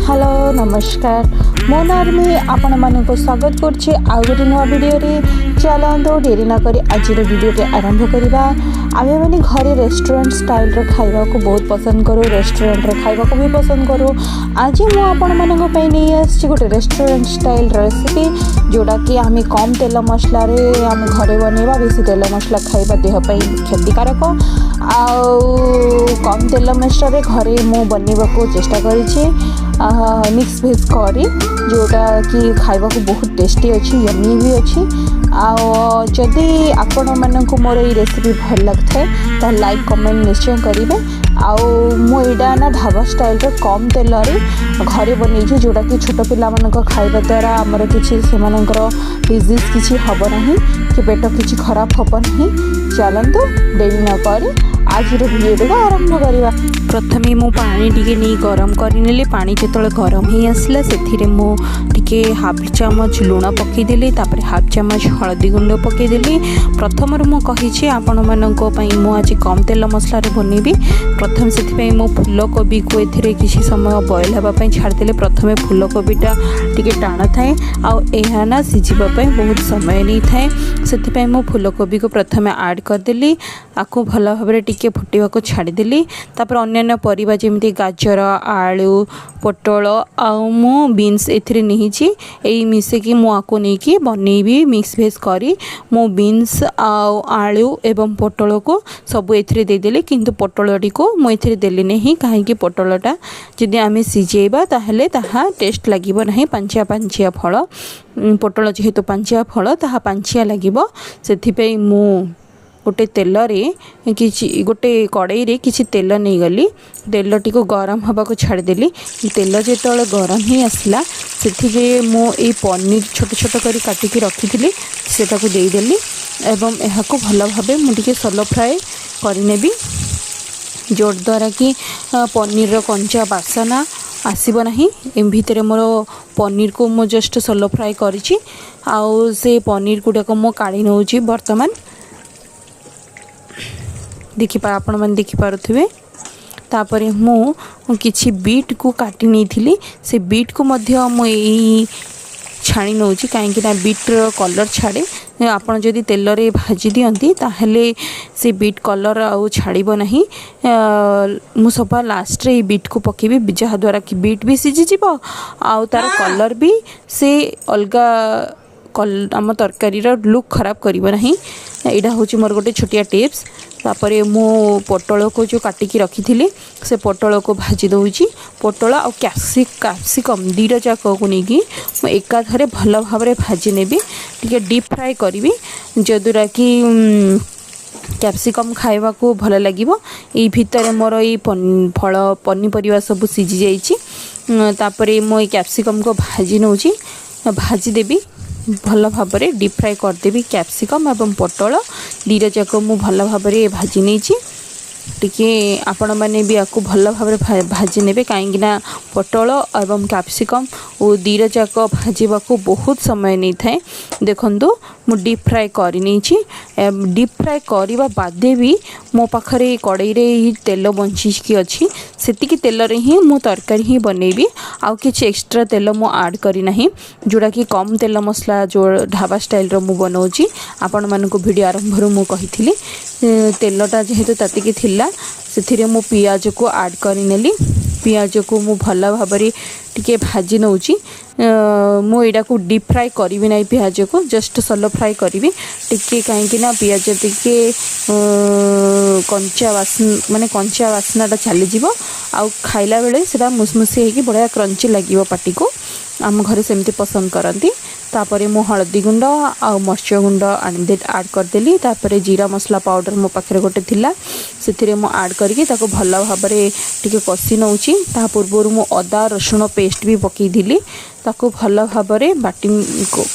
Hello नमस्कार मो नार्मी आपण मानक स्वागत करछि आउ गोटे नुआ वीडियो रे। चलतो डेरी न करी आज वीडियो के आरंभ करवा। आमे माने घरे रेस्टोरेंट स्टाइल रो खाइबा को बहुत पसंद करू, रेस्टोरेंट रो खाइबा को भी पसंद करू। आज मु आपण मानक पई नै आछि गोटे रेस्टोरेंट स्टाइल रेसिपी जोड़ा कि आमे कम तेल मसला रे आमे घरे बनेबा। बेसी तेल मसला खाइबा देह पई क्षतिकारक। आउ कम तेल मसला रे घरे मु बनेबा को चेष्टा करिछि मिक्स वेज करी जोटा कि खाइबा को बहुत टेस्टी अच्छी यमी भी अच्छी। जदि आपण मानक मोर ये रेसिपी भल लगता है तो लाइक कमेंट निश्चय करेंगे। मुझा ना ढाबा स्टाइल कम तेल घरे बन जोटा कि छोट पिला खाइबा द्वारा आमर किसी डिजीज किसी हम ना कि पेट किसी खराब हम ना। चलतु डेरी न कर आज वीडियो आरंभ करवा। प्रथमे मु पानी टिके नहीं गरम करनेली। पानी जो गरम ही आसला से मुझे हाफ चामच लुण पकईदेली, हाफ चामच हलदी गुंड पकईदेली। प्रथम मु कही आपण मानक आज कम तेल मसला बनैबी। प्रथम से मु फूलकोबी को ए किसी समय बॉयल होगापी छाड़देले। प्रथमे फूलकोबीटा टिके टाण थाए आ ना सीझापी बहुत समय नहीं थाए, से मु फूलकोबी को प्रथमे ऐड करदेली। आपको भल भाव टिके फुटवा को छाड़देली। तापर अन्य परिबा जेमती गाजर, आलू, पोटल आउ बीन्स एथिरे नहीं मिसेकी मुझको नहीं बनैबी मिक्स भेज करी। मो बीन्स आलू एवं पोटल को सब एथिरे देदेली, किंतु पोटलटी को मुझे देली नहीं कहीं पोटलटा जदि आम सीझेबा ताहले ताहा टेस्ट लगिबो नहीं। पांचिया पांचिया फल पोटल जेहेतु पांचिया फल ताहा पांचिया लगिबो। सेथिपई मु गोटे तेल रे किसी गोटे कड़ाई रे किसी तेल नहीं गली। तेलटी को गरम हवा को छाड़देली। तेल जो गरम ही आसला से मो ये पनीर छोट छोट कर काटिकी रखी सेटा को देदेली एवं यह भल भाव मुझे सलो फ्राए करनेबी जो द्वारा कि पनीर रो कंचा बासना आसब ना। भितर मोर पनीर को मो जस्ट सलो फ्राए करिछि। आउ से पनीर गुड़ाक मो काढ़ी नौछि। बर्तमान आपण मैंने देखिपे तापर मु किछि बीट को काटी नहीं थी। से बीट को मध्य मुझे छाणी नौ कहीं बीट कलर छाड़े। आपड़ जदि तेल रे भाजी दियंती ताहले से बीट कलर आउ छाड़ब नहीं। मु सफा लास्ट रे बीट को पकेबी जहाद्वारा कि बीट भी सीझीज आउ तार कलर भी से अलगा आम तरकारी लुक खराब करना। यहाँ हूँ मोर गोटे छोटिया टिप्स। तापर मु पोटल को जो काटिकी रखी थी से पोटल को भाजी दूची। पोटल आ कैप्सिकम दीटा जाक को लेकिन एकाधरे भल भाव भाजी नेबी। टिके डीप फ्राए करी जद्वारा कि कैप्सिकम खाइबा को भल लगे। ये भितर मोर ये फल पनीपरिया सब सीझी जाइए। तापर मो कैप्सिकम को भाजी नौची भाजी देवी भल भाव डीप फ्राए करदेवी। कैप्सिकम एवं पोटल दीटा जाक मु भल भाव भाजी नहीं टिके आपण मैंने भी आपको भल भाव भाजी ने कहीं पोटल एवं कैप्सिकम और दीटा जाक भाजवा को बहुत समय नहीं थाए। देखु मु डीप फ्राए करनी। डीप फ्राए करने बाद भी मो पाखरे कड़ाई रे तेल बंचिकी अच्छी सेतिकी तेल रे ही मु तरकारी ही बनैबी। आउ किछि एक्स्ट्रा तेल मु ऐड करना जोड़ा कि कम तेल मसला जो ढाबा स्टाइल रो मु बनाऊँगी। आपण मानक वीडियो आरंभ मु कही तेलटा जेहेतु तातिकी थिला से मु पियाज को ऐड करनेली। पियाज को मु भल भाव टिके भाजी नौची। मु एडा को डीप फ्राए करी ना पियाज को जस्ट सलो फ्राए करी टिके कहीं पियाज टिके कंचा वासना माने कंचा वासनाटा चलीज आउ खाइला बेले सेटा मुसमुसी होगी बढ़िया क्रंची लगे पाटी को। आम घरे सेमती पसंद करती। तापर मु हलदी गुंड आ मर्च गुंड ऐड करदेली। तापर जीरा मसला पाउडर मो पाखे गोटे थिला से मु ऐड करके भल भाव टिके कषि नौची। ता पूर्व मु अदा रसुण पेस्ट भी पकईली ताको भल भाव बाटी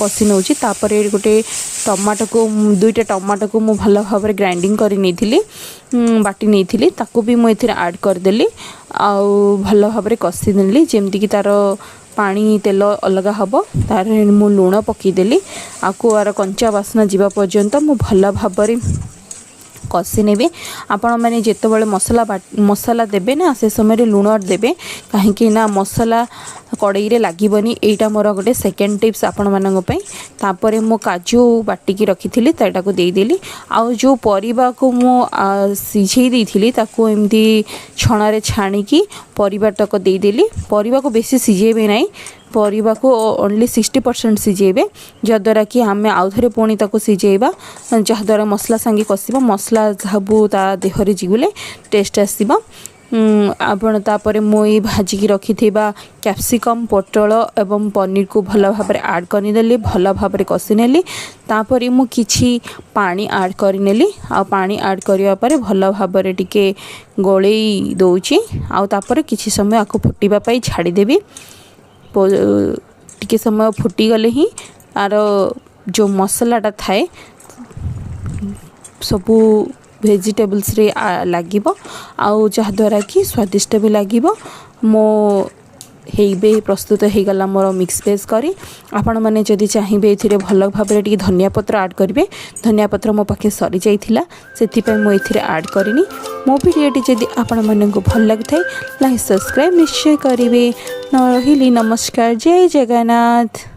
कषि नौची। तापर गोटे टमाटो को दुईटा टमाटो को मु भल भाव ग्राइंडिंग कर नहीं बाटी नहीं ताको भी मुझे ऐड करदेली। आउ भल भाव कषि देली जमती कि तार पानी तेल अलग हम। तार मु लुण पकईदेली। आको आर कंचा बासना जीवा पर्यंत मु भल भाव कषि ने आपण मैंने जिते मसला देबे ना से समय लुण देबे कहीं मसला कड़ई रे लागबनी। एटा मोर गोटे सेकेंड टिप्स आपण मानन पई। तापरे मो काजू बाटिकी रखी ताटा को देदेली। आउ जो परिबा को मो सिझे देइथिली ताको एमती छणारे छाणिकी परिबा तक देदेली। परिबा को बेसी सिझेबे नहीं, परिबा को ओनली 60% सिझेबे जद्वारा कि आम आउ थे पुणी ताको सिझेबा जहाँद्वारा मसला सांगे कषिबा मसला सबू ता देहरे जीगले टेस्ट आसबा। आपण तापर मुई भाजिकी रखी कैप्सिकम पोटल एवं पनीर को भल भाव में आड करदेली, भल भाव में कषि नेली। तापर मु किछि पानी आड करनेली। आ पानी आड करिया परे भल भाव में टिके गोलई दउची। आ तापर किछि समय आको फुटीबा पई छाड़ी देबी। टिके समय फुटी गले ही आर जो मसलाटा थाए सबू वेजिटेबल्स रे लागिबो आउ जहाँद्वारा कि स्वादिष्ट भी लागिबो। मो हेबे प्रस्तुत हो गला मोर मिक्स वेज करी। आपण मैंने जदि चाहिए ये भल भाव में धनिया पत्र आड करेंगे। धनिया पत्र मो पाखे सरी जाइथिला सेथिपई मो एथिरे आड करिनी। मो वीडियोटी जदि आपण माननकु भल लागिथाय लाइक सब्सक्राइब निश्चय करेंगे। न रहिली नमस्कार, जय जगन्नाथ।